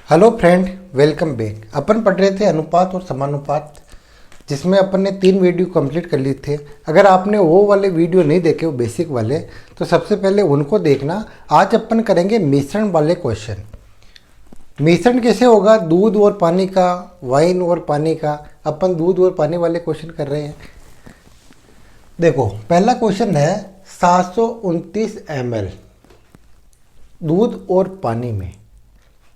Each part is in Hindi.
Hello friend, welcome back. अपन पढ़ रहे थे अनुपात और समानुपात, जिसमें अपन ने 3 वीडियो कंप्लीट कर लिए थे। अगर आपने वो वाले वीडियो नहीं देखे, वो बेसिक वाले, तो सबसे पहले उनको देखना। आज अपन करेंगे मिश्रण वाले क्वेश्चन। मिश्रण कैसे होगा? दूध और पानी का, वाइन और पानी का। अपन दूध और पानी वाले क्वेश्चन कर रहे हैं। देखो, पहला क्वेश्चन है 729 ml दूध और पानी में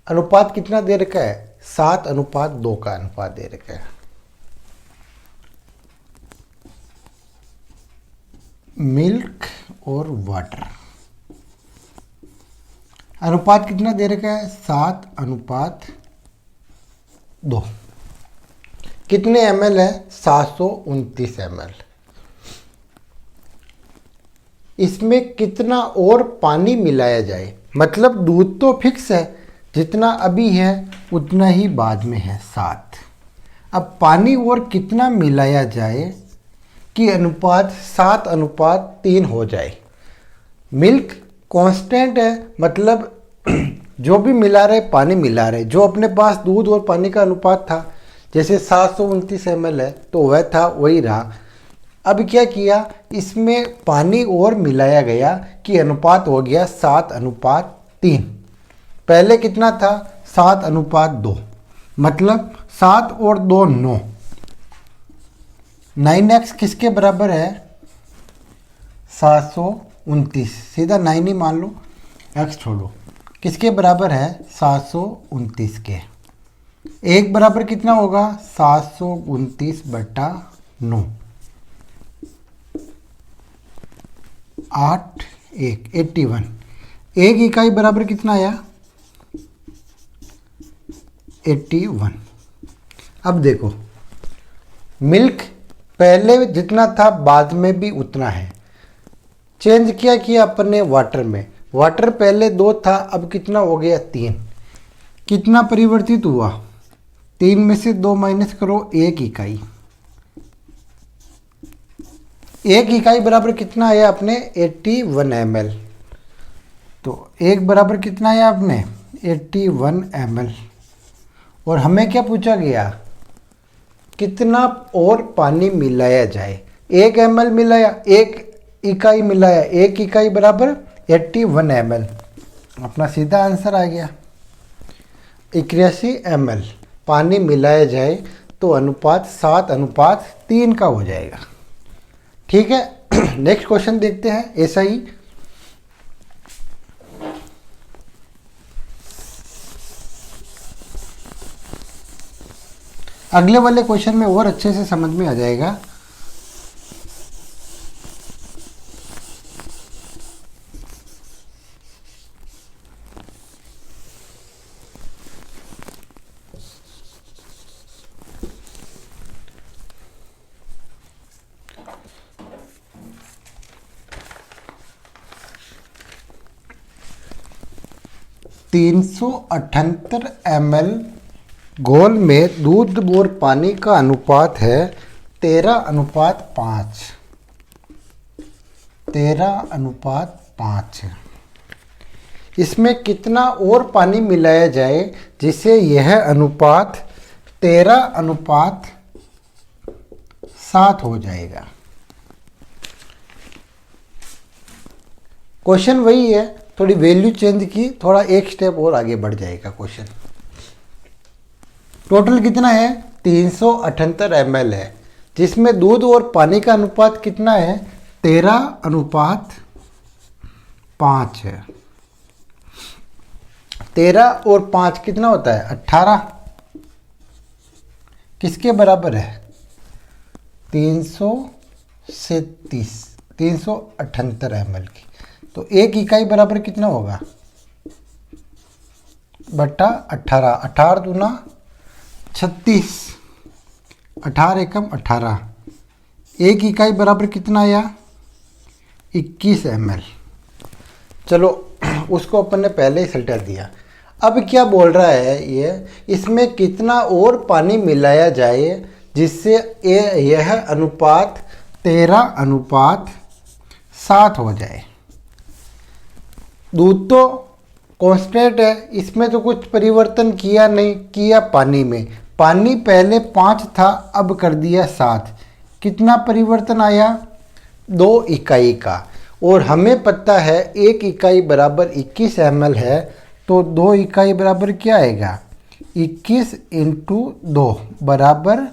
अनुपात कितना दे रखा है? 7:2 का अनुपात दे रखा है। मिल्क और वाटर अनुपात कितना दे रखा है? 7:2। कितने ml है? 729 ml। इसमें कितना और पानी मिलाया जाए? मतलब दूध तो फिक्स है, जितना अभी है उतना ही बाद में है 7। अब पानी और कितना मिलाया जाए कि अनुपात 7:3 हो जाए? मिल्क कांस्टेंट है, मतलब जो भी मिला रहे पानी मिला रहे। जो अपने पास दूध और पानी का अनुपात था, जैसे 729 ml है तो वह था, वही रहा। अब क्या किया, इसमें पानी और मिलाया गया कि अनुपात हो गया 7:3। पहले कितना था? 7:2। मतलब 7 और 2 9। 9x किसके बराबर है? 729। सीधा 9 ही मान लो, x छोड़ो। किसके बराबर है? 729 के। एक बराबर कितना होगा? 729/9। 8 1 81। एक इकाई बराबर कितना आया? 81। अब देखो, मिल्क पहले जितना था बाद में भी उतना है। चेंज क्या किया अपन ने? वाटर में। वाटर पहले 2 था, अब कितना हो गया? 3। कितना परिवर्तित हुआ? 3 में से 2 माइनस करो, 1 इकाई। 1 इकाई बराबर कितना आया अपने? 81 ml। तो 1 बराबर कितना आया अपने? 81 ml। और हमें क्या पूछा गया? कितना और पानी मिलाया जाए? 1 ml मिलाया, 1 इकाई मिलाया, 1 इकाई बराबर 81 ml। अपना सीधा आंसर आ गया। 81 ml पानी मिलाया जाए तो अनुपात 7:3 का हो जाएगा। ठीक है, नेक्स्ट क्वेश्चन देखते हैं। ऐसा ही अगले वाले क्वेश्चन में और अच्छे से समझ में आ जाएगा। (378 ml घोल में दूध और पानी का अनुपात है 13:5। 13:5। इसमें कितना और पानी मिलाया जाए जिससे यह अनुपात 13:7 हो जाएगा? क्वेश्चन वही है, थोड़ी वैल्यू चेंज की, थोड़ा एक स्टेप और आगे बढ़ जाएगा क्वेश्चन। टोटल कितना है? 378 ml है, जिसमें दूध और पानी का अनुपात कितना है? 13:5 है। 13 और 5 कितना होता है? 18। किसके बराबर है? 300 से 30, 378 ml की। तो 1 इकाई बराबर कितना होगा? बटा 18। 18 दूना 36, 18 एकम 18। 1 इकाई बराबर कितना आया? 21 ml। चलो, उसको अपन ने पहले ही सल्टा दिया। अब क्या बोल रहा है ये? इसमें कितना और पानी मिलाया जाए जिससे यह अनुपात 13:7 हो जाए? दूध तो कांस्टेंट है, इसमें तो कुछ परिवर्तन किया नहीं, किया पानी में। पानी पहले 5 था, अब कर दिया 7। कितना परिवर्तन आया? 2 इकाई का। और हमें पता है 1 इकाई बराबर 21 ml है, तो 2 इकाई बराबर क्या आएगा? 21 इंटू 2 बराबर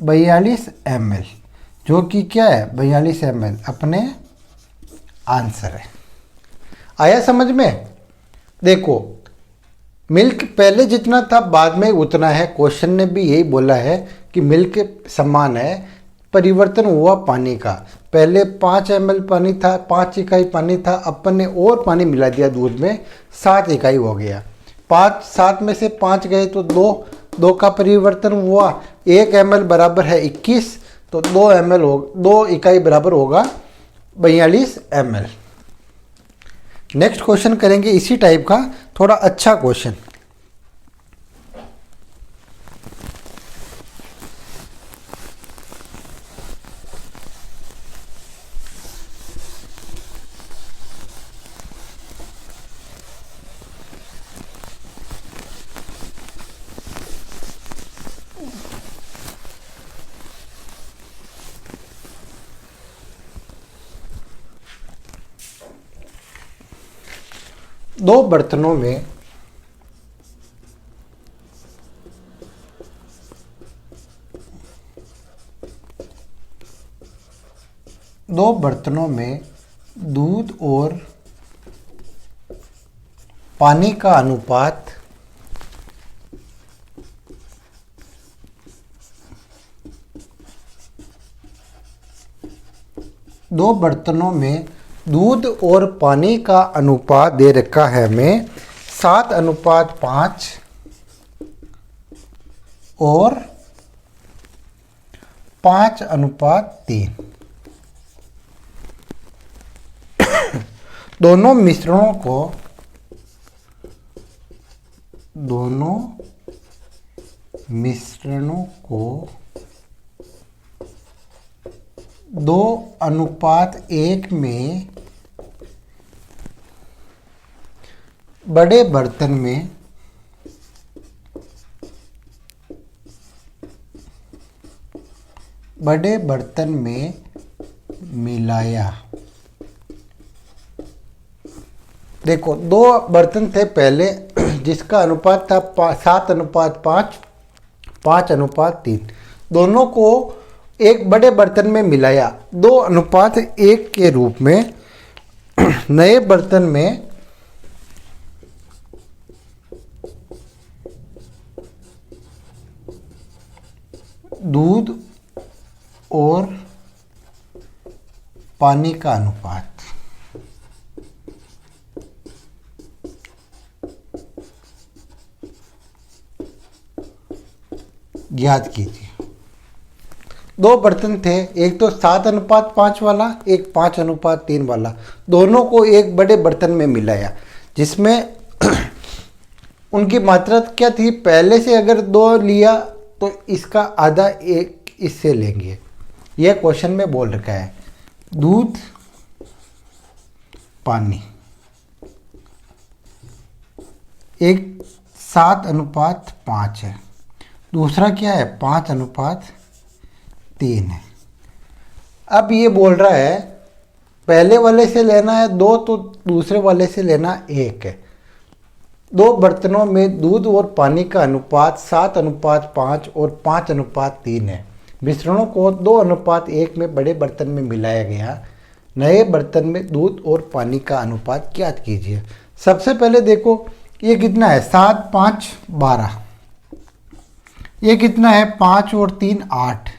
42 ml, जो कि क्या है? 42 ml अपने आंसर है। आया समझ में? देखो, मिल्क पहले जितना था बाद में उतना है। क्वेश्चन ने भी यही बोला है कि मिल्क समान है, परिवर्तन हुआ पानी का। पहले 5 ml पानी था, 5 इकाई पानी था, अपन ने और पानी मिला दिया दूध में, 7 इकाई हो गया। 7 में से 5 गए तो 2 का परिवर्तन हुआ। 1 ml बराबर है 21, तो 2 इकाई बराबर होगा 42 ml। नेक्स्ट क्वेश्चन करेंगे इसी टाइप का, थोड़ा अच्छा क्वेश्चन। दो बर्तनों में दूध और पानी का अनुपात 2 बर्तनों में दूध और पानी का अनुपात दे रखा है हमें 7:5 और 5:3। दोनों मिश्रणों को 2:1 में बड़े बर्तन में मिलाया। देखो, 2 बर्तन थे पहले, जिसका अनुपात था 7:5, 5:3। दोनों को एक बड़े बर्तन में मिलाया 2:1 के रूप में। नए बर्तन में दूध और पानी का अनुपात याद कीजिए। 2 बर्तन थे, एक तो 7:5 वाला, एक 5:3 वाला। दोनों को एक बड़े बर्तन में मिलाया, जिसमें उनकी मात्रा क्या थी? पहले से अगर 2 लिया तो इसका आधा 1 इससे लेंगे। यह क्वेश्चन में बोल रखा है। दूध, पानी, एक 7:5 है, दूसरा क्या है? 5:3 है। अब ये बोल रहा है पहले वाले से लेना है 2, तो दूसरे वाले से लेना 1 है। 2 बर्तनों में दूध और पानी का अनुपात 7:5 और 5:3 है। मिश्रणों को 2:1 में बड़े बर्तन में मिलाया गया। नए बर्तन में दूध और पानी का अनुपात ज्ञात कीजिए। सबसे पहले देखो, ये कितना है? 7, 5, 12। ये कितना है? 5 और 3, 8।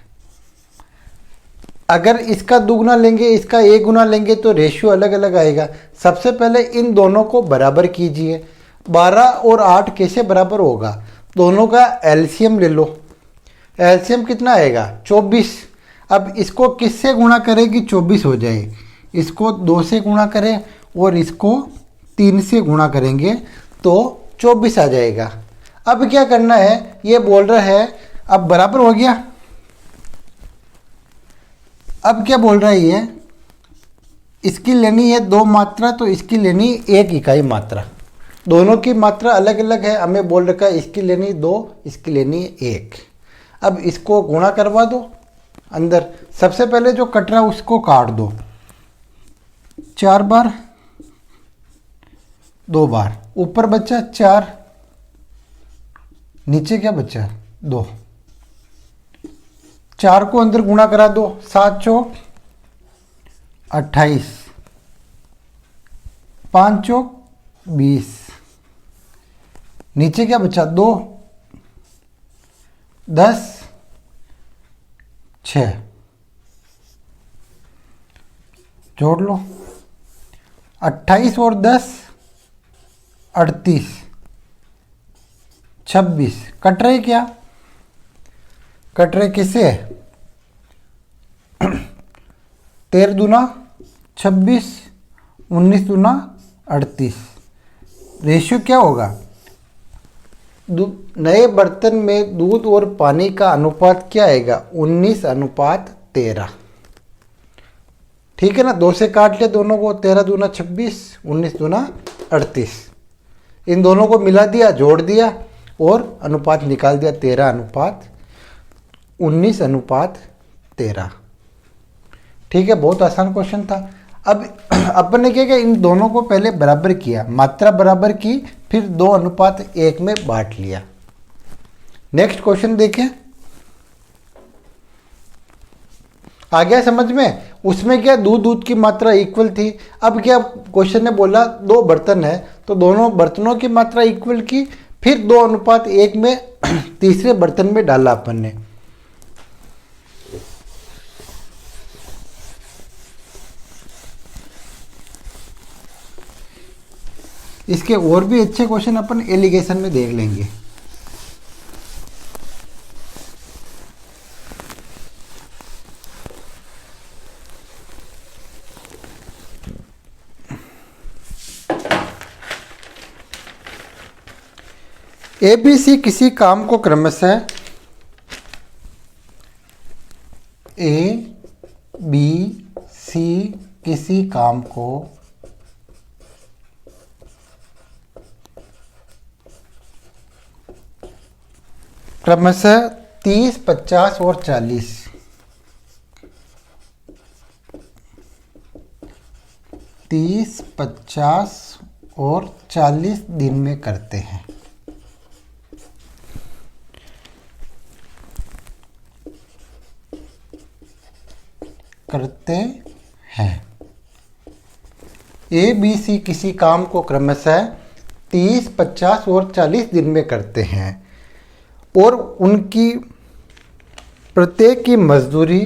अगर इसका दुगुना लेंगे, इसका 1 गुना लेंगे तो रेशियो अलग अलग आएगा। सबसे पहले इन दोनों को बराबर कीजिए। 12 और 8 कैसे बराबर होगा? दोनों का एलसीएम ले लो। एलसीएम कितना आएगा? 24। अब इसको किससे गुणा करें कि 24 हो जाए? इसको 2 से गुणा करें और इसको 3 से गुणा करेंगे तो 24 आ जाएगा। अब क्या करना है? ये बोल रहा है, अब बराबर हो गया। अब क्या बोल रहा है ये? इसकी लेनी है 2 मात्रा, तो इसकी लेनी 1 इकाई मात्रा। दोनों की मात्रा अलग अलग है, हमें बोल रखा है इसकी लेनी 2, इसकी लेनी 1। अब इसको गुणा करवा दो अंदर। सबसे पहले जो कट रहा है उसको काट दो, 4 बार 2 बार, ऊपर बचा 4, नीचे क्या बचा 2। 4 को अंदर गुणा करा दो, 7 चौक 28, 5 चौक 20, नीचे क्या बचा 2, 10 6, जोड़ लो 28 और 10 38, 26। कट रहे क्या, कट रहे किसे 13 दूना 26, 19 दूना 38। रेशियो क्या होगा, नए बर्तन में दूध और पानी का अनुपात क्या आएगा 19:13। ठीक है ना, 2 से काट लिया दोनों को, 13 दूना 26, 19 दूना 38। इन दोनों को मिला दिया, जोड़ दिया और अनुपात निकाल दिया, 13:19:13। ठीक है, बहुत आसान क्वेश्चन था। अब अपन ने क्या किया, इन दोनों को पहले बराबर किया, मात्रा बराबर की, फिर 2:1 में बांट लिया। नेक्स्ट क्वेश्चन देखें, आ गया समझ में। उसमें क्या दूध की मात्रा इक्वल थी। अब क्या क्वेश्चन ने बोला 2 बर्तन है तो दोनों बर्तनों की मात्रा इक्वल की, फिर 2:1 में तीसरे बर्तन में डाला अपन ने। इसके और भी अच्छे क्वेश्चन अपन एलिगेशन में देख लेंगे। ए बी सी किसी काम को क्रमशः ए बी सी किसी काम को क्रमशः 30, 50 और 40 30, 50 और 40 दिन में करते हैं। ए बी सी किसी काम को क्रमशः 30, 50 और 40 दिन में करते हैं और उनकी प्रत्येक की मजदूरी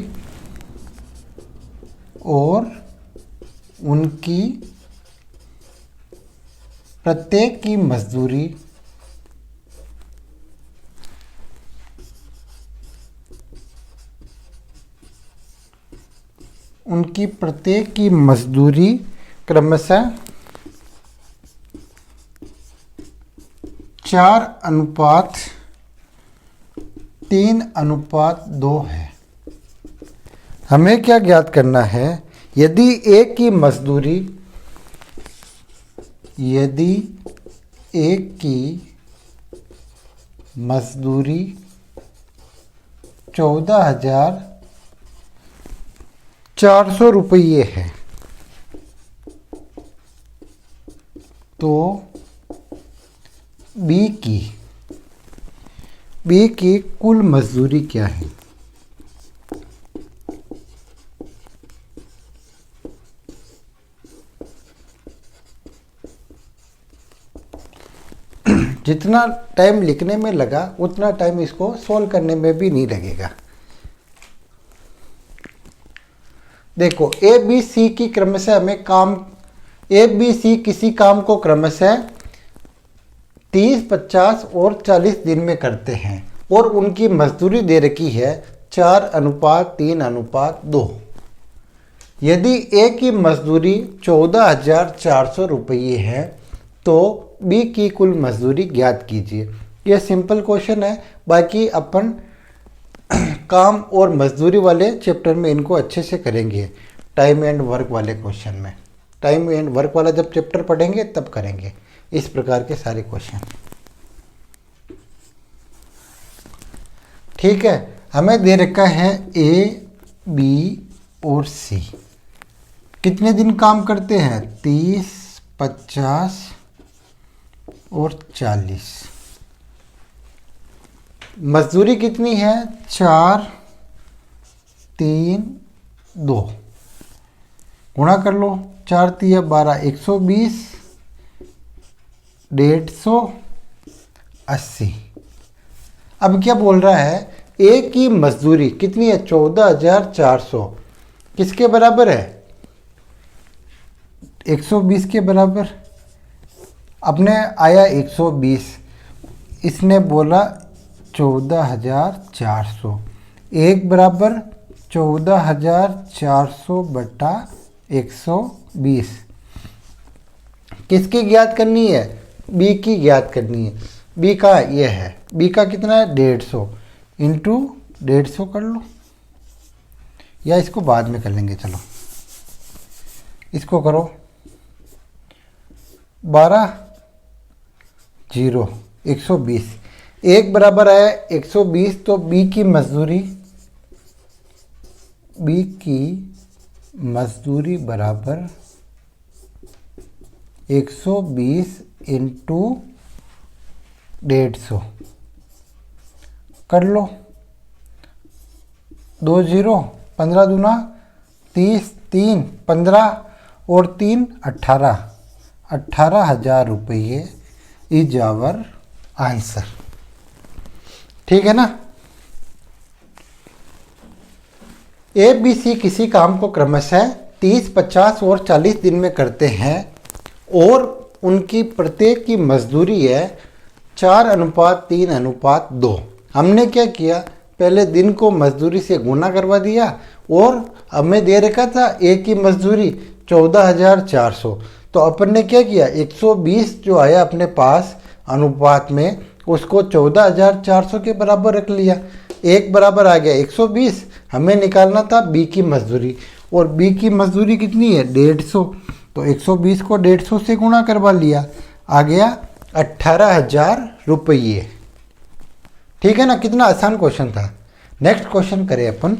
क्रमशः 4:3:2 है। हमें क्या ज्ञात करना है, यदि एक की मजदूरी 14,400 रुपये है तो बी की कुल मजदूरी क्या है। जितना टाइम लिखने में लगा उतना टाइम इसको सॉल्व करने में भी नहीं लगेगा। देखो ए बी सी की क्रमशः हमें काम, ए बी सी किसी काम को क्रमशः 30, 50 और 40 दिन में करते हैं और उनकी मजदूरी दे रखी है 4:3:2। यदि ए की मजदूरी 14,400 रुपये है तो बी की कुल मजदूरी ज्ञात कीजिए। यह सिंपल क्वेश्चन है, बाकी अपन काम और मजदूरी वाले चैप्टर में इनको अच्छे से करेंगे। टाइम एंड वर्क वाले क्वेश्चन में, टाइम एंड वर्क वाला जब चैप्टर पढ़ेंगे तब करेंगे। इस प्रकार के सारे क्वेश्चन। ठीक है, हमें दे रखा है ए, बी और सी। कितने दिन काम करते हैं? 30, 50 और 40। मजदूरी कितनी है? 4, 3, 2। गुणा कर लो, 4 तिया 12, 120, 150, 80। अब क्या बोल रहा है? ए की मजदूरी कितनी है? 14,400। किसके बराबर है? 120 के बराबर। अपने आया 120, इसने बोला 14,400। एक बराबर 14,400 बटा 120। किसकी ज्ञात करनी है? बी की ज्ञात करनी है। बी का ये है, बी का कितना है? 150 इंटू 150 कर लो, या इसको बाद में कर लेंगे। चलो इसको करो, 12 0 120। एक बराबर है 120, तो बी की मजदूरी बराबर 120 इंटू 150 कर लो। 2 0, 15 दूना 30, 3 15 और 3 18। 18,000 रुपये इज आवर आंसर। ठीक है ना? ए, बी, सी किसी काम को क्रमशः 30, 50 और 40 दिन में करते हैं और उनकी प्रत्येक की मजदूरी है 4:3:2। हमने क्या किया? पहले दिन को मजदूरी से गुना करवा दिया और हमें दे रखा था ए की मजदूरी 14,400। तो अपन ने क्या किया? 120 जो आया अपने पास अनुपात में, उसको 14,400 के बराबर रख लिया। एक बराबर आ गया 120। हमें निकालना था बी की मजदूरी, और बी की मजदूरी कितनी है? 150। तो 120 को 150 से गुणा करवा लिया, आ गया 18,000 रुपये। ठीक है ना? कितना आसान क्वेश्चन था। नेक्स्ट क्वेश्चन करें अपन।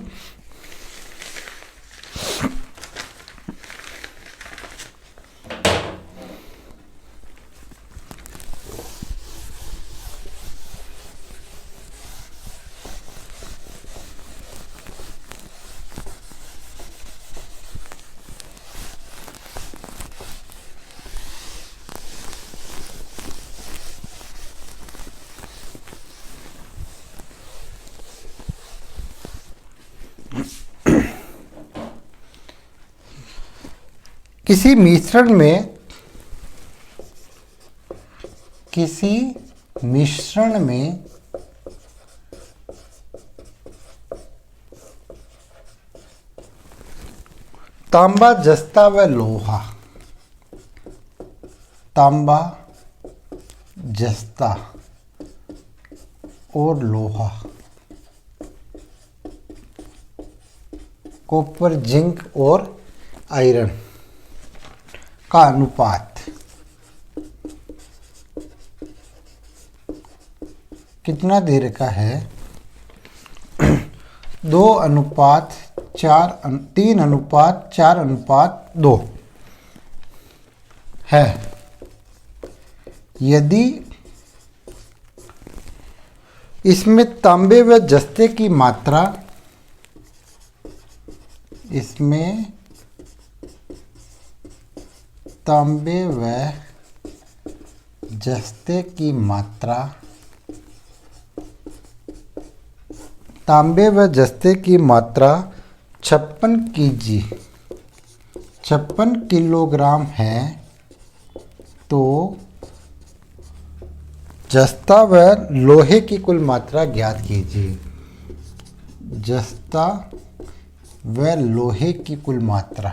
किसी मिश्रण में तांबा, जस्ता व लोहा, तांबा, जस्ता और लोहा, कॉपर, जिंक और आयरन का अनुपात कितना दे रखा है? 3:4:2 है। यदि इसमें तांबे व जस्ते की मात्रा, तांबे व जस्ते की मात्रा 56 किलोग्राम है, तो जस्ता व लोहे की कुल मात्रा ज्ञात कीजिए। जस्ता व लोहे की कुल मात्रा।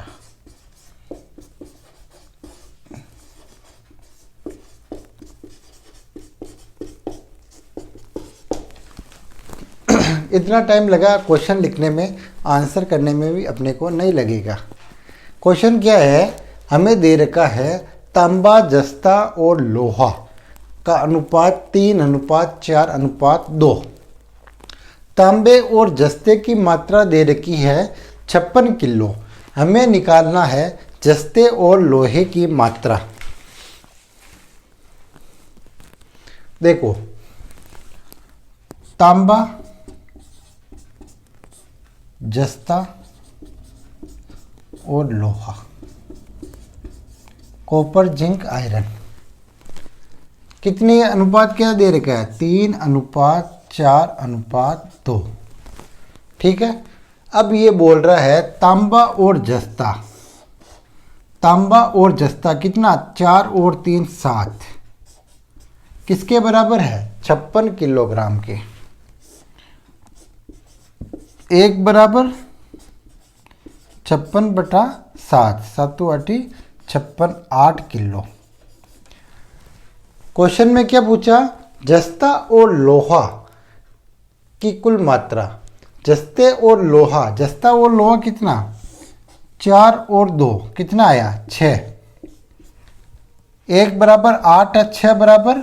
इतना टाइम लगा क्वेश्चन लिखने में, आंसर करने में भी अपने को नहीं लगेगा। क्वेश्चन क्या है? हमें दे रखा है तांबा, जस्ता और लोहा का अनुपात 3:4:2। तांबे और जस्ते की मात्रा दे रखी है 56 किलो। हमें निकालना है जस्ते और लोहे की मात्रा। देखो, तांबा, जस्ता और लोहा, कॉपर, जिंक, आयरन, कितनी अनुपात क्या दे रखा है? 3:4:2। ठीक है। अब ये बोल रहा है तांबा और जस्ता। तांबा और जस्ता कितना? 4 और 3 7। किसके बराबर है? 56 किलोग्राम के। एक बराबर 56/7, 7 8 56, 8 किलो। क्वेश्चन में क्या पूछा? जस्ता और लोहा की कुल मात्रा। जस्ते और लोहा, जस्ता और लोहा कितना? 4 और 2 कितना आया? 6। 1 बराबर 8 और 6 बराबर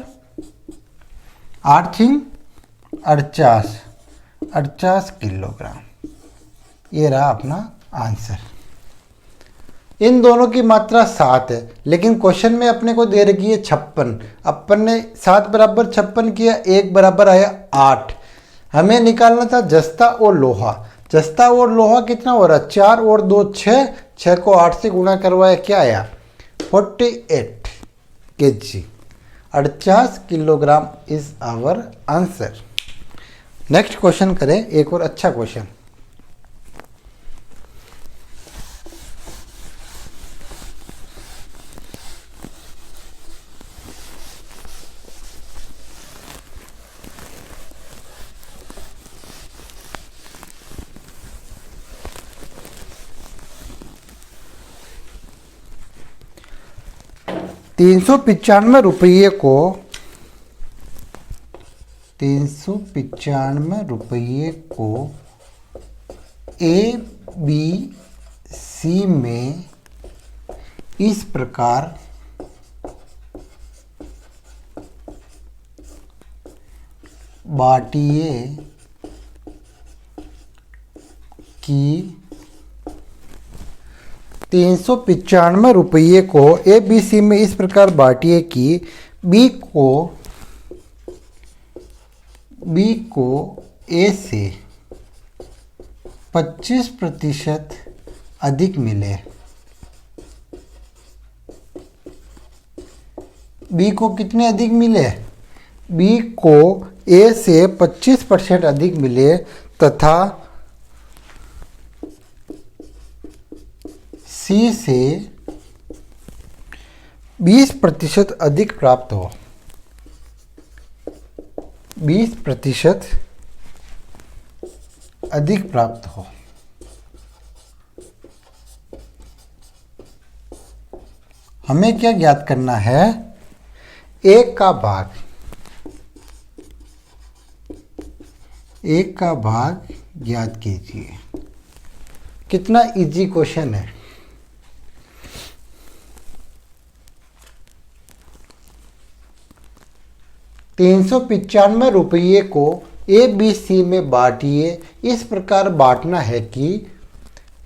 8 3 48, 48 किलोग्राम। ये रहा अपना आंसर। इन दोनों की मात्रा 7 है, लेकिन क्वेश्चन में अपने को दे रखी है 56। अपन ने 7 बराबर 56 किया, 1 बराबर आया 8। हमें निकालना था जस्ता और लोहा। जस्ता और लोहा कितना हो रहा? 4 और 2 6, 6 को 8 से गुणा करवाया, क्या आया? 48 kg। 48 kilogram is our answer. Next question करें, एक और अच्छा क्वेश्चन। ₹395 को 395 को ए बी सी में इस प्रकार बांटिए कि ₹395 को ए बी सी में इस प्रकार बांटिए कि बी को ए से 25% अधिक मिले। बी को कितने अधिक मिले? बी को ए से 25% अधिक मिले तथा सी से 20% अधिक प्राप्त हो। 20% अधिक प्राप्त हो। हमें क्या ज्ञात करना है? एक का भाग ज्ञात कीजिए। कितना इजी क्वेश्चन है। ₹395 को ए बी सी में बांटिए। इस प्रकार बांटना है कि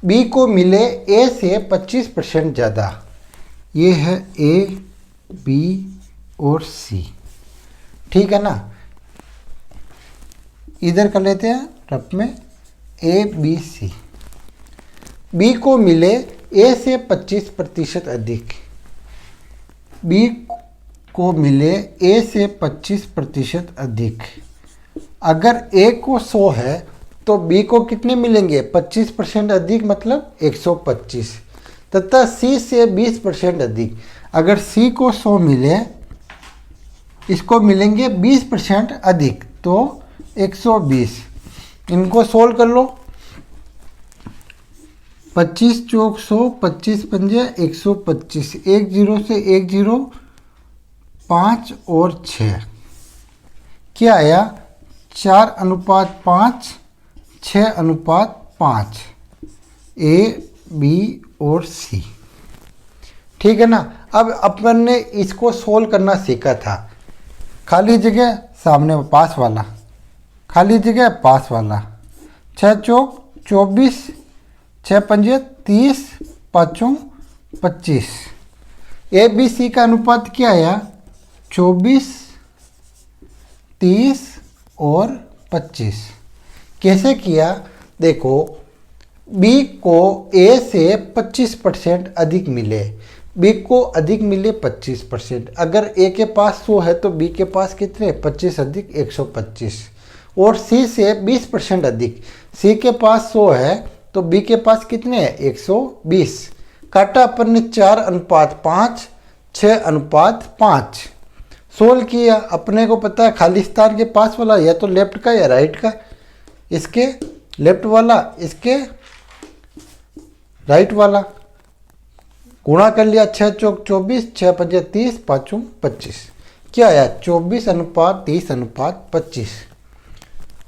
बी को मिले ए से 25% ज़्यादा। ये है ए बी और सी, ठीक है ना। इधर कर लेते हैं रफ में ए बी सी। बी को मिले ए से 25% अधिक। बी को मिले ए से 25% अधिक। अगर ए को 100 है तो बी को कितने मिलेंगे? 25% अधिक, मतलब 125। तथा सी से 20% अधिक। अगर सी को 100 मिले, इसको मिलेंगे 20% अधिक, तो 120। इनको सोल्व कर लो। 25 चौक 100, 25 पंजे 125। 1 0 से 1 0, 5 और 6 क्या आया? 4:5, 6:5। ए बी और सी। ठीक है ना। अब अपन ने इसको सोल्व करना सीखा था। खाली जगह सामने पास वाला, खाली जगह पास वाला, 6 चौक 24, 6 पंजे 30, 5 25। ए बी सी का अनुपात क्या आया? 24, 30 और 25। कैसे किया? देखो, बी को ए से 25% अधिक मिले, बी को अधिक मिले 25%। अगर ए के पास 100 है तो बी के पास कितने? 25 अधिक 125। और सी से 20% अधिक, सी के पास 100 है तो बी के पास कितने हैं? 120। काटा अपन ने 4:5, 6:5। सोल्व किया, अपने को पता है खाली स्थान के पास वाला या तो लेफ्ट का या राइट का, इसके लेफ्ट वाला, इसके राइट वाला। गुणा कर लिया, 6 चौक 24, 6 पंजे 30, 5 25। क्या आया? 24:30:25।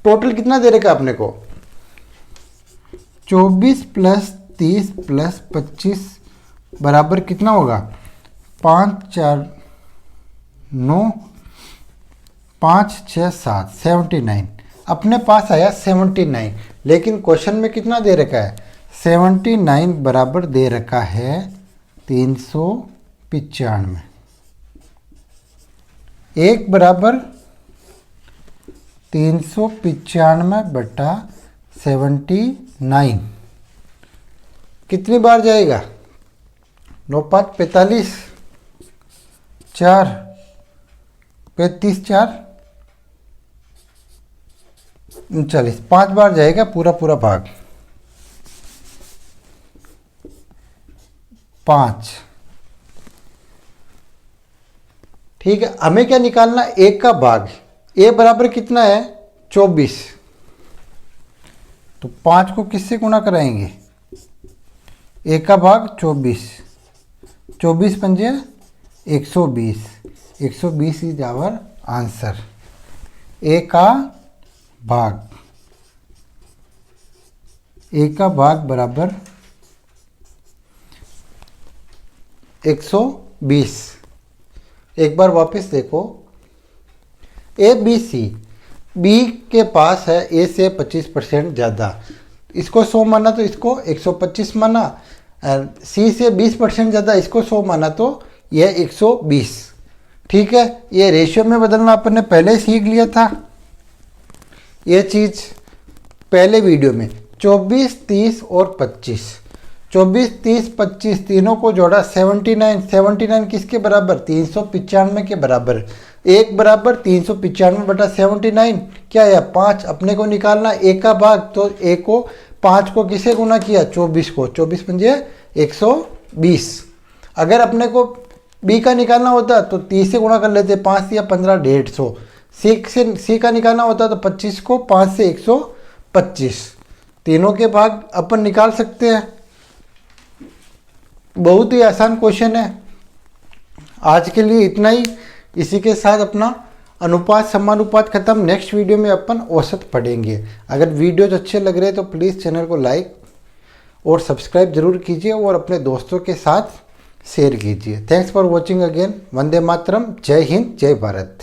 टोटल कितना दे रखा अपने को? 24 + 30 + 25 बराबर कितना होगा? 5 4 9 5 6 7 79। अपने पास आया 79। लेकिन क्वेश्चन में कितना दे रखा है? 79 बराबर दे रखा है 395। 1 बराबर 395/79 कितनी बार जाएगा? 9 5 45, 4 35 4 39, 5 बार जाएगा पूरा पूरा भाग। 5। ठीक है, हमें क्या निकालना? 1 का भाग। ए बराबर कितना है? 24। तो 5 को किससे गुणा कराएंगे? 1 का भाग 24, 24 पंजे 120, 120 इज आवर आंसर। ए का भाग, ए का भाग बराबर 120। एक बार वापस देखो, ए बी सी, बी के पास है ए से 25% ज़्यादा, इसको 100 माना तो इसको 125 माना, सी से 20% ज़्यादा, इसको 100 माना तो यह 120। ठीक है, ये रेशियो में बदलना अपन ने पहले ही सीख लिया था, ये चीज़ पहले वीडियो में। 24 30 और 25, 24 30 25 तीनों को जोड़ा 79। 79 किसके बराबर? 395 के बराबर। 1 बराबर 395/79 क्या है? 5। अपने को निकालना ए का भाग, तो ए को 5 को किसे गुना किया? 24 को, 24 पंजे 120। अगर अपने को बी का निकालना होता तो 30 से गुणा कर लेते, 5 या 15 150। सी का निकालना होता तो 25 को 5 से 125। तीनों के भाग अपन निकाल सकते हैं। बहुत ही आसान क्वेश्चन है। आज के लिए इतना ही। इसी के साथ अपना अनुपात समानुपात खत्म। नेक्स्ट वीडियो में अपन औसत पढ़ेंगे। अगर वीडियोज अच्छे लग रहे हैं तो प्लीज़ चैनल को लाइक और सब्सक्राइब जरूर कीजिए और अपने दोस्तों के साथ शेयर कीजिए। Thanks for watching again. Vande Mataram. Jai Hind, जय भारत।